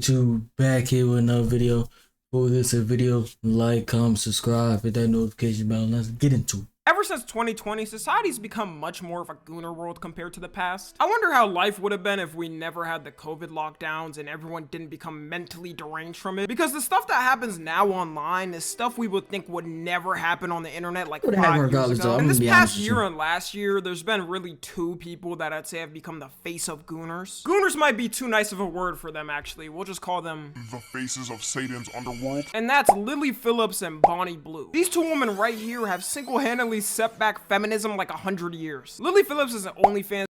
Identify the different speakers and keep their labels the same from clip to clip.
Speaker 1: YouTube, back here with another video. For this video, like, comment, subscribe, hit that notification bell. Let's get into it.
Speaker 2: Ever since 2020, society's become much more of a gooner world compared to the past. I wonder how life would have been if we never had the COVID lockdowns and everyone didn't become mentally deranged from it. Because the stuff that happens now online is stuff we would think would never happen on the internet like 5 years ago. And this past year and last year, there's been really 2 people that I'd say have become the face of gooners. Gooners might be too nice of a word for them, actually. We'll just call them
Speaker 3: the faces of Satan's underworld.
Speaker 2: And that's Lily Phillips and Bonnie Blue. These 2 women right here have single-handedly set back feminism like 100 years. Lily Phillips is an OnlyFans.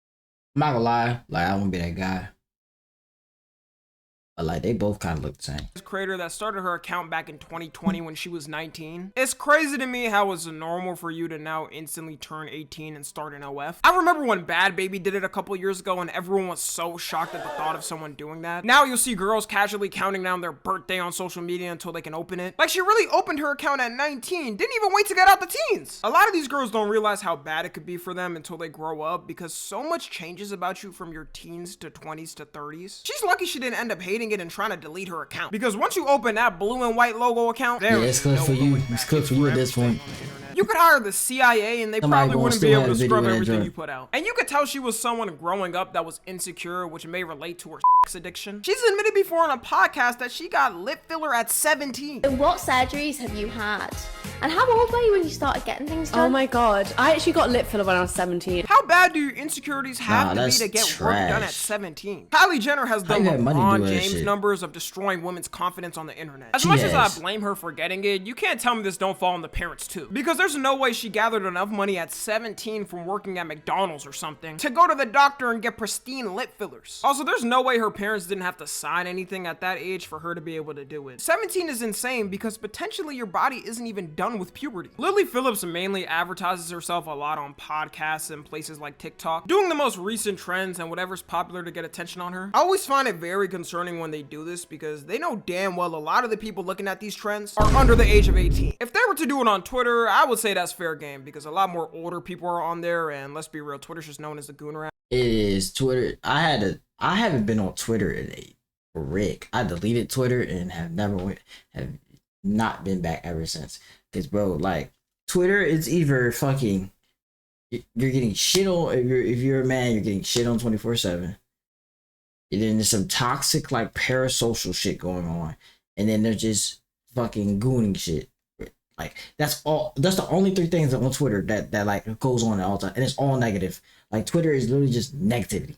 Speaker 1: I'm not gonna lie, like I won't be that guy. But like they both kind of look the same.
Speaker 2: Creator that started her account back in 2020 when she was 19. It's crazy to me how it's normal for you to now instantly turn 18 and start an OF. I remember when Bad Baby did it a couple years ago and everyone was so shocked at the thought of someone doing that. Now you'll see girls casually counting down their birthday on social media until they can open it. Like she really opened her account at 19, didn't even wait to get out the teens. A lot of these girls don't realize how bad it could be for them until they grow up because so much changes about you from your teens to 20s to 30s. She's lucky she didn't end up hating it and trying to delete her account, because once you open that blue and white logo account, there
Speaker 1: it's good for you. It's good for you at this point.
Speaker 2: You could hire the CIA and they probably wouldn't be able to scrub everything you put out. And you could tell she was someone growing up that was insecure, which may relate to her sex addiction. She's admitted before on a podcast that she got lip filler at 17.
Speaker 4: What surgeries have you had? And how old were you when you started getting things done?
Speaker 5: Oh my god, I actually got lip filler when I was 17.
Speaker 2: How bad do your insecurities have to be to get work done at 17? Kylie Jenner has the LeBron James numbers of destroying women's confidence on the internet. As much as I blame her for getting it, you can't tell me this don't fall on the parents too. Because there's no way she gathered enough money at 17 from working at McDonald's or something to go to the doctor and get pristine lip fillers. Also, there's no way her parents didn't have to sign anything at that age for her to be able to do it. 17 is insane because potentially your body isn't even done with puberty. Lily Phillips mainly advertises herself a lot on podcasts and places like TikTok, doing the most recent trends and whatever's popular to get attention on her. I always find it very concerning when they do this because they know damn well a lot of the people looking at these trends are under the age of 18. If they were to do it on Twitter, I would say that's fair game because a lot more older people are on there, and let's be real, Twitter's just known as the gooner app.
Speaker 1: It is Twitter. I haven't been on Twitter in a brick. I deleted Twitter and have not been back ever since. Cause bro, like Twitter is either fucking you're getting shit on if you're a man, you're getting shit on 24/7. And then there's some toxic like parasocial shit going on, and then there's just fucking gooning shit. Like that's the only 3 things on Twitter that like goes on all the time, and it's all negative. Like Twitter is literally just negativity.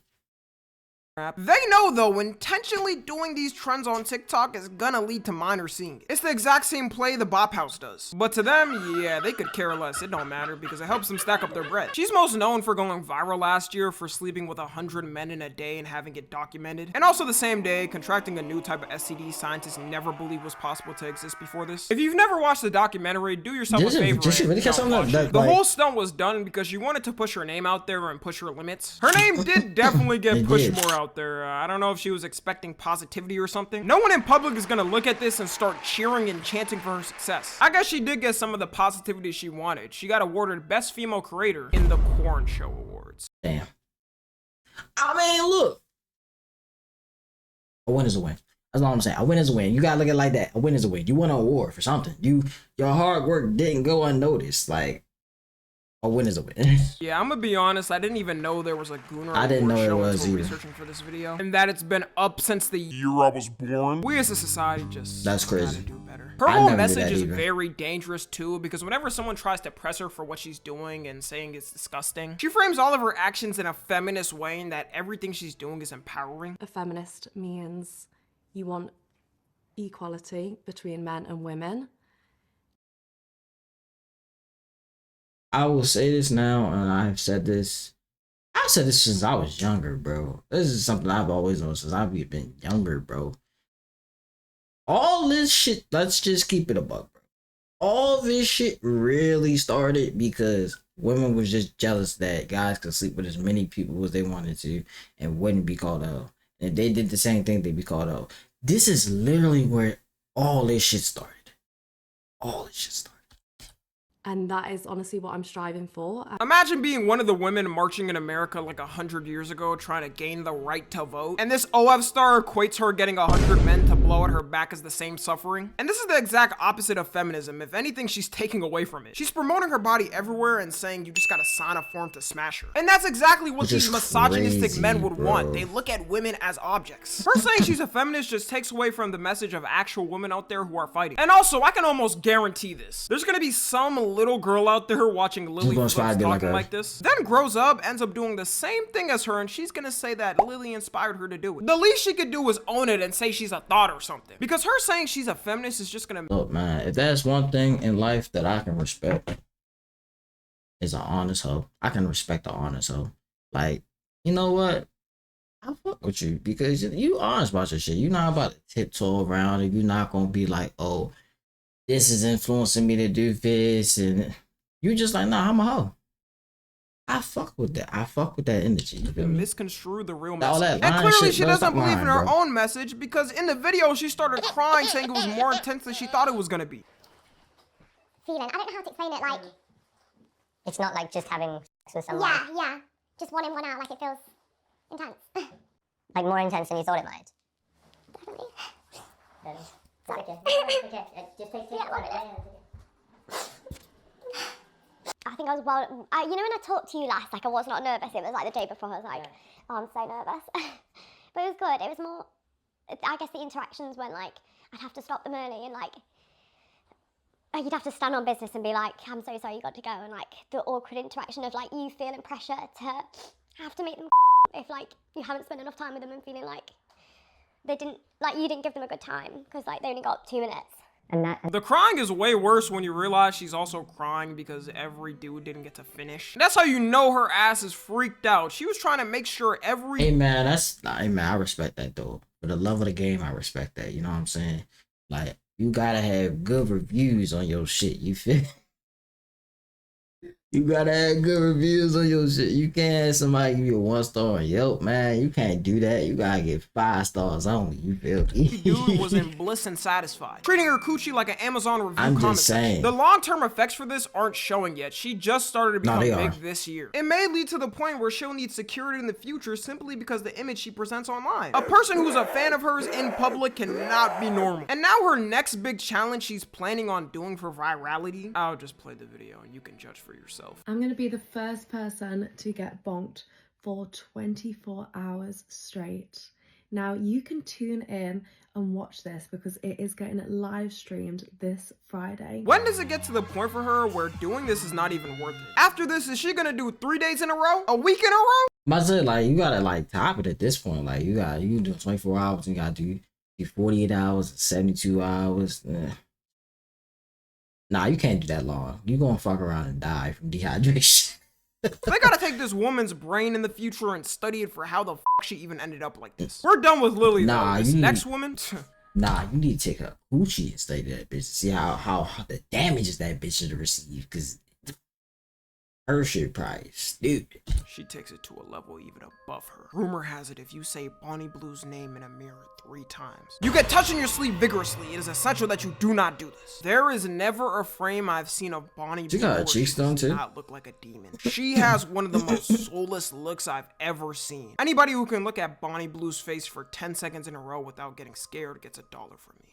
Speaker 2: They know though, intentionally doing these trends on TikTok is gonna lead to minors seeing it. It's the exact same play the Bop House does. But to them, yeah, they could care less. It don't matter because it helps them stack up their bread. She's most known for going viral last year for sleeping with 100 men in a day and having it documented. And also the same day, contracting a new type of STD scientists never believed was possible to exist before this. If you've never watched the documentary, do yourself a favor. The whole stunt was done because she wanted to push her name out there and push her limits. Her name did definitely get pushed more out there. I don't know if she was expecting positivity or something. No one in public is gonna look at this and start cheering and chanting for her success. I guess she did get some of the positivity she wanted. She got awarded Best Female Creator in the Corn Show Awards.
Speaker 1: Damn. I mean, look. A win is a win. That's all I'm saying. A win is a win. You gotta look at it like that. A win is a win. You won an award for something. Your hard work didn't go unnoticed. Like, a win is a win.
Speaker 2: Yeah, I'm gonna be honest, I didn't even know there was a Gooner
Speaker 1: I didn't know there was either.
Speaker 2: Researching for this video, and that it's been up since the
Speaker 3: year I was born.
Speaker 2: We as a society just
Speaker 1: that's crazy.
Speaker 2: Gotta do better. Her whole message is very dangerous too, because whenever someone tries to press her for what she's doing and saying it's disgusting, she frames all of her actions in a feminist way and that everything she's doing is empowering.
Speaker 5: A feminist means you want equality between men and women.
Speaker 1: I will say this now, and I've said this since I was younger, bro. This is something I've always known since I've been younger, bro. All this shit, let's just keep it a buck, bro. All this shit really started because women was just jealous that guys could sleep with as many people as they wanted to and wouldn't be called out. And if they did the same thing, they'd be called out. This is literally where all this shit started. All this shit started.
Speaker 5: And that is honestly what I'm striving for.
Speaker 2: Imagine being one of the women marching in America like 100 years ago trying to gain the right to vote. And this OF star equates her getting 100 men to blow at her back as the same suffering. And this is the exact opposite of feminism. If anything, she's taking away from it. She's promoting her body everywhere and saying you just gotta sign a form to smash her. And that's exactly what these misogynistic men would want. They look at women as objects. Her saying she's a feminist just takes away from the message of actual women out there who are fighting. And also, I can almost guarantee this. There's gonna be some little girl out there watching Lily Flips talking like this, then grows up, ends up doing the same thing as her, and she's gonna say that Lily inspired her to do it. The least she could do is own it and say she's a thought or something. Because her saying she's a feminist is just gonna...
Speaker 1: Look, man, if that's one thing in life that I can respect, is an honest hoe. I can respect an honest hoe. Like, you know what? I fuck with you because you honest about your shit. You're not about to tiptoe around it. You're not gonna be like, oh, this is influencing me to do this, and you just like, nah, I'm a hoe. I fuck with that. I fuck with that energy. You feel me?
Speaker 2: Misconstrue the real message. And clearly she doesn't believe in her own message because in the video she started crying saying it was more intense than she thought it was gonna be.
Speaker 6: Feeling. I don't know how to explain it, like... It's not like just having sex with someone. Yeah. Just one in, one out, like it feels intense. Like more intense than you thought it might. Definitely. Okay. Just take it. I think I was well, you know when I talked to you last, like I was not nervous, it was like the day before, I was like, oh, I'm so nervous. But it was good, it was more, I guess the interactions when like, I'd have to stop them early and like, you'd have to stand on business and be like, I'm so sorry you got to go, and like the awkward interaction of like you feeling pressure to have to make them if like you haven't spent enough time with them and feeling like they didn't, like you didn't give them a good time because like they only got 2 minutes. And the
Speaker 2: crying is way worse when you realize she's also crying because every dude didn't get to finish. That's how you know her ass is freaked out. She was trying to make sure every...
Speaker 1: Hey man, I respect that though. For the love of the game, I respect that. You know what I'm saying? Like, you gotta have good reviews on your shit. You feel? You gotta have good reviews on your shit. You can't have somebody give you a 1 star on Yelp, man. You can't do that. You gotta get 5 stars only. You feel me?
Speaker 2: Dude was in bliss and satisfied, treating her coochie like an Amazon review
Speaker 1: I'm
Speaker 2: comment
Speaker 1: just saying.
Speaker 2: The long-term effects for this aren't showing yet. She just started to become big this year. It may lead to the point where she'll need security in the future simply because the image she presents online. A person who's a fan of hers in public cannot be normal. And now her next big challenge she's planning on doing for virality, I'll just play the video and you can judge for yourself.
Speaker 5: I'm going to be the first person to get bonked for 24 hours straight. Now you can tune in and watch this because it is getting live streamed this Friday.
Speaker 2: When does it get to the point for her where doing this is not even worth it? After this, is she gonna do 3 days in a row? A week in a row?
Speaker 1: But like, you gotta like top it at this point. Like you can do 24 hours, you gotta do 48 hours, 72 hours. Nah, you can't do that long. You gonna fuck around and die from dehydration.
Speaker 2: They gotta take this woman's brain in the future and study it for how the fuck she even ended up like this. We're done with Lily though. This next woman?
Speaker 1: Nah, you need to take her coochie and study that bitch. See how the damages that bitch should receive, because her shit probably stupid.
Speaker 2: She takes it to a level even above her. Rumor has it if you say Bonnie Blue's name in a mirror 3 times, you get touched in your sleep vigorously. It is essential that you do not do this. There is never a frame I've seen of Bonnie Blue where she does not look like a demon. She has one of the most soulless looks I've ever seen. Anybody who can look at Bonnie Blue's face for 10 seconds in a row without getting scared gets $1 from me.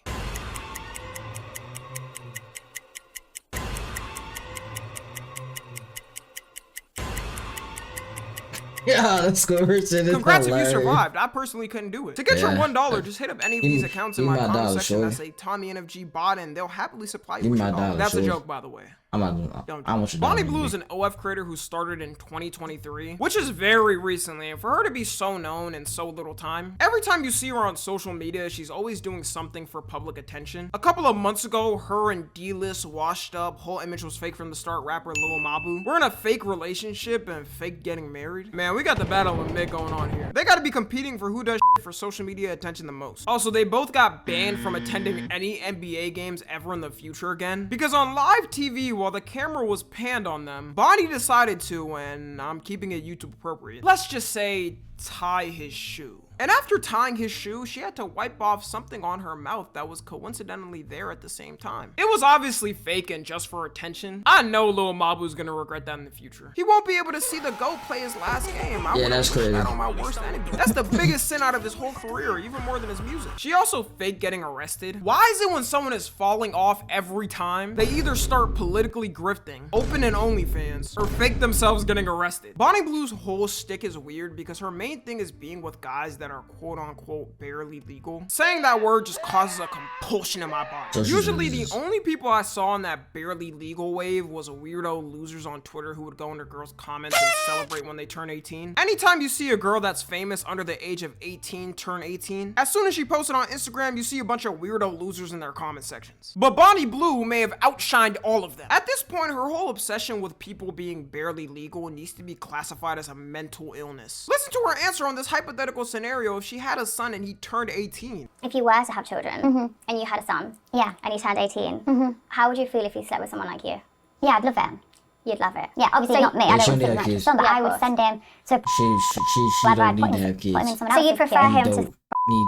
Speaker 1: Yeah, that's good.
Speaker 2: Congrats if you survived. I personally couldn't do it. To get your $1 just hit up any of these accounts in my comment section that say Tommy NFG bot and they'll happily supply you with your $1. That's a joke, by the way. I want you. Bonnie Blue is an OF creator who started in 2023, which is very recently, and for her to be so known in so little time, every time you see her on social media, she's always doing something for public attention. A couple of months ago, her and D-list washed up, whole image was fake from the start, rapper Lil Mabu. We're in a fake relationship and fake getting married. Man, we got the battle of mid going on here. They gotta be competing for who does shit for social media attention the most. Also, they both got banned from attending any NBA games ever in the future again, because on live TV, while the camera was panned on them, Bonnie decided to, and I'm keeping it YouTube appropriate, let's just say tie his shoe. And after tying his shoe, she had to wipe off something on her mouth that was coincidentally there at the same time. It was obviously fake and just for attention. I know Lil Mabu's gonna regret that in the future. He won't be able to see the GOAT play his last game.
Speaker 1: Yeah, that's crazy.
Speaker 2: That on my worst enemy. That's the biggest sin out of his whole career, even more than his music. She also faked getting arrested. Why is it when someone is falling off every time, they either start politically grifting, open an OnlyFans, or fake themselves getting arrested? Bonnie Blue's whole shtick is weird because her main thing is being with guys that are quote unquote barely legal. Saying that word just causes a compulsion in my body. Usually the only people I saw in that barely legal wave was weirdo losers on Twitter who would go into girls' comments and celebrate when they turn 18. Anytime you see a girl that's famous under the age of 18 turn 18, as soon as she posted on Instagram, you see a bunch of weirdo losers in their comment sections. But Bonnie Blue may have outshined all of them. At this point, her whole obsession with people being barely legal needs to be classified as a mental illness. Listen to her answer on this hypothetical scenario if she had a son and he turned 18.
Speaker 6: If you were to have children and you had a son, and he turned 18, how would you feel if he slept with someone like you? Yeah, I'd love it. You'd love it. Yeah, obviously not me. I don't want to son, but I would send him to.
Speaker 1: She don't need to have kids.
Speaker 6: So you'd prefer him to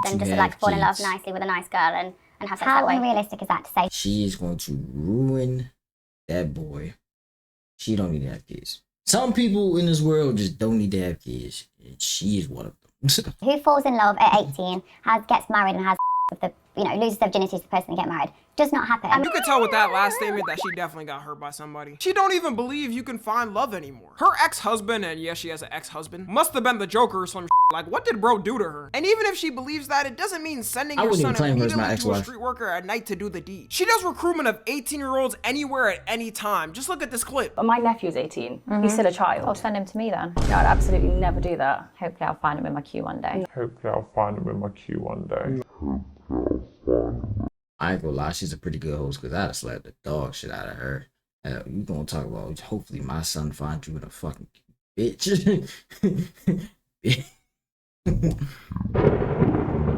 Speaker 6: than just like fall in love nicely with a nice girl and have sex that way? How unrealistic is that to say?
Speaker 1: She is going to ruin that boy. She don't need to have kids. Some people in this world just don't need to have kids, and she is one of them.
Speaker 6: Who falls in love at 18, gets married and has with the, loses their virginity to the person they get married? Does not happen.
Speaker 2: You could tell with that last statement that she definitely got hurt by somebody. She don't even believe you can find love anymore. Her ex-husband, and yes, she has an ex-husband, must have been the Joker or some shit. Like, what did bro do to her? And even if she believes that, it doesn't mean sending your son immediately to a street worker at night to do the deed. She does recruitment of 18-year-olds anywhere at any time. Just look at this clip.
Speaker 7: But my nephew's 18. He's still a child.
Speaker 8: I'll send him to me then.
Speaker 7: No, I'd absolutely never do that.
Speaker 8: Hopefully I'll find him in my queue one day.
Speaker 1: I ain't gonna lie, she's a pretty good host because I'd have slapped the dog shit out of her. You gonna talk about hopefully my son finds you in a fucking bitch.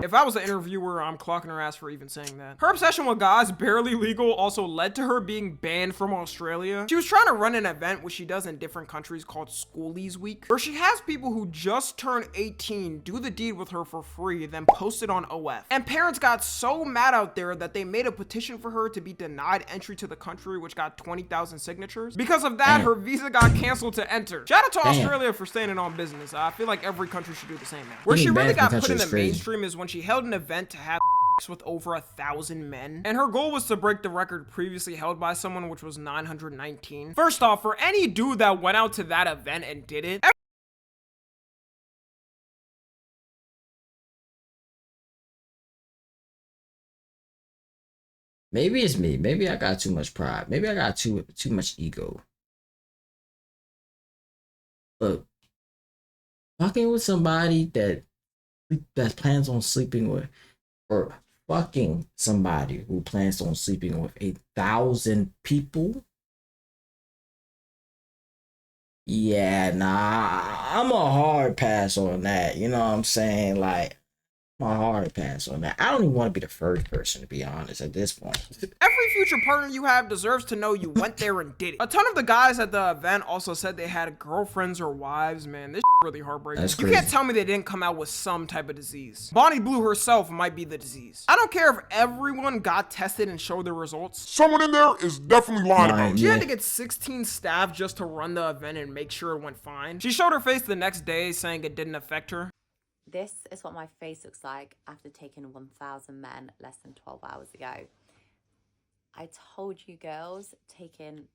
Speaker 2: If I was an interviewer, I'm clocking her ass for even saying that. Her obsession with guys barely legal also led to her being banned from Australia. She was trying to run an event, which she does in different countries, called Schoolies Week, where she has people who just turned 18 do the deed with her for free, then post it on OF. And parents got so mad out there that they made a petition for her to be denied entry to the country, which got 20,000 signatures. Because of that, her visa got canceled to enter. Shout out to Australia for standing on business. I feel like every country should do the same now. Where she really got put in the mainstream is when she held an event to have with over 1,000 men, and her goal was to break the record previously held by someone, which was 919. First off, for any dude that went out to that event and did it,
Speaker 1: maybe it's me. Maybe I got too much pride. Maybe I got too much ego. But fucking with somebody that plans on sleeping with, or fucking somebody who plans on sleeping with 1,000 people, yeah, nah, I'm a hard pass on that. You know what I'm saying? Like, I'm a hard pass on that. I don't even want to be the first person, to be honest, at this point.
Speaker 2: Every future partner you have deserves to know you went there and did it. A ton of the guys at the event also said they had girlfriends or wives. Man, this really heartbreaking.
Speaker 1: That's
Speaker 2: you
Speaker 1: crazy.
Speaker 2: Can't tell me they didn't come out with some type of disease. Bonnie Blue herself might be the disease. I don't care if everyone got tested and showed their results.
Speaker 3: Someone in there is definitely lying about it.
Speaker 2: She had to get 16 staff just to run the event and make sure it went fine. She showed her face the next day saying it didn't affect her.
Speaker 9: This is what my face looks like after taking 1,000 men less than 12 hours ago. I told you girls, taking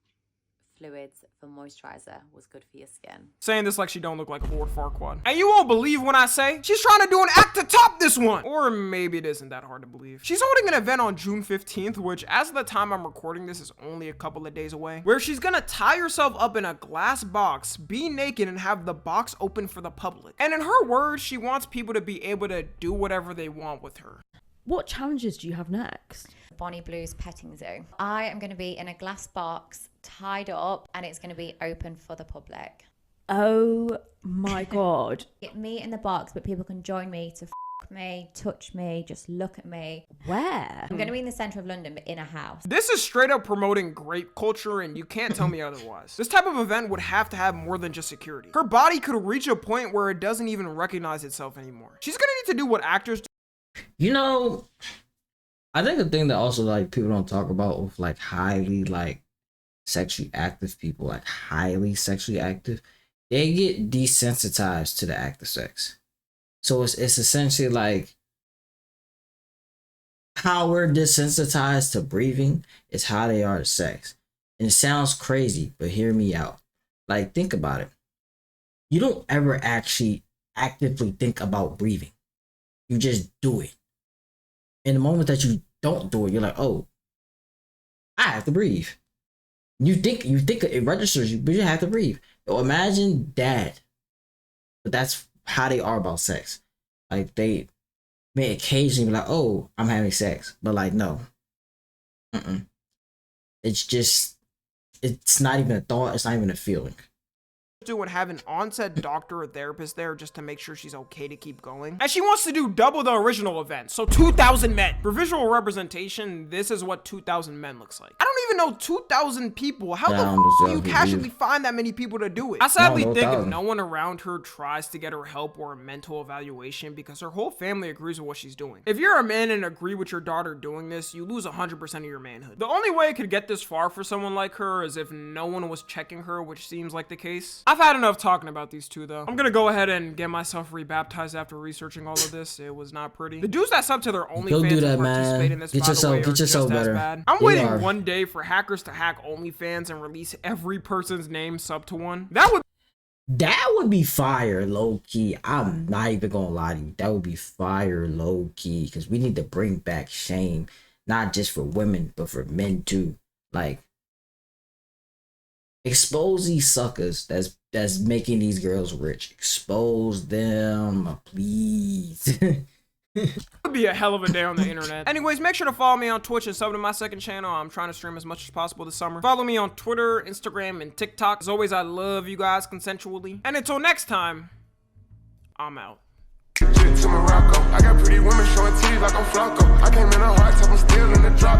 Speaker 9: fluids for moisturizer was good for your skin.
Speaker 2: Saying this like she don't look like Lord Farquaad. And you won't believe when I say she's trying to do an act to top this one. Or maybe it isn't that hard to believe. She's holding an event on June 15th, which as of the time I'm recording this is only a couple of days away, where she's gonna tie herself up in a glass box, be naked, and have the box open for the public. And in her words, she wants people to be able to do whatever they want with her.
Speaker 10: What challenges do you have next?
Speaker 8: Bonnie Blue's petting zoo. I am going to be in a glass box, tied up, and it's going to be open for the public.
Speaker 10: Oh my god.
Speaker 8: Get me in the box, but people can join me to me, touch me, just look at me.
Speaker 10: Where?
Speaker 8: I'm going to be in the center of London, but in a house.
Speaker 2: This is straight up promoting grape culture, and you can't tell me otherwise. This type of event would have to have more than just security. Her body could reach a point where it doesn't even recognize itself anymore. She's gonna need to do what actors do.
Speaker 1: You know, I think the thing that also like people don't talk about with like highly like sexually active people, like highly sexually active, they get desensitized to the act of sex. So it's essentially like how we're desensitized to breathing is how they are to sex. And it sounds crazy, but hear me out. Like, think about it. You don't ever actually actively think about breathing. You just do it. In the moment that you don't do it, you're like, oh, I have to breathe. You think it registers you, but you have to breathe. So imagine that. But that's how they are about sex. Like, they may occasionally be like, oh, I'm having sex. But like, no. It's just, it's not even a thought. It's not even a feeling.
Speaker 2: Do and have an on-set doctor or therapist there just to make sure she's okay to keep going. And she wants to do double the original event, so 2,000 men. For visual representation, this is what 2,000 men looks like. I don't even know 2,000 people. How the f do you casually find that many people to do it? I sadly think if no one around her tries to get her help or a mental evaluation because her whole family agrees with what she's doing. If you're a man and agree with your daughter doing this, you lose 100% of your manhood. The only way it could get this far for someone like her is if no one was checking her, which seems like the case. I've had enough talking about these two though. I'm gonna go ahead and get myself rebaptized after researching all of this. It was not pretty. The dudes that sub to their OnlyFans and participate in this, by the way, are just as bad. I'm waiting one day for hackers to hack OnlyFans and release every person's name sub to one. That would be fire, low key. I'm not even gonna lie to you. That would be fire, low key, because we need to bring back shame, not just for women, but for men too. Like, expose these suckers that's making these girls rich. Expose them, please. It would be a hell of a day on the internet. Anyways, make sure to follow me on Twitch and sub to my second channel. I'm trying to stream as much as possible this summer. Follow me on Twitter, Instagram, and TikTok. As always, I love you guys consensually. And until next time, I'm out. To Morocco. I got pretty women showing titties like I'm Flacco. I came in a hard top, I'm still in the drop.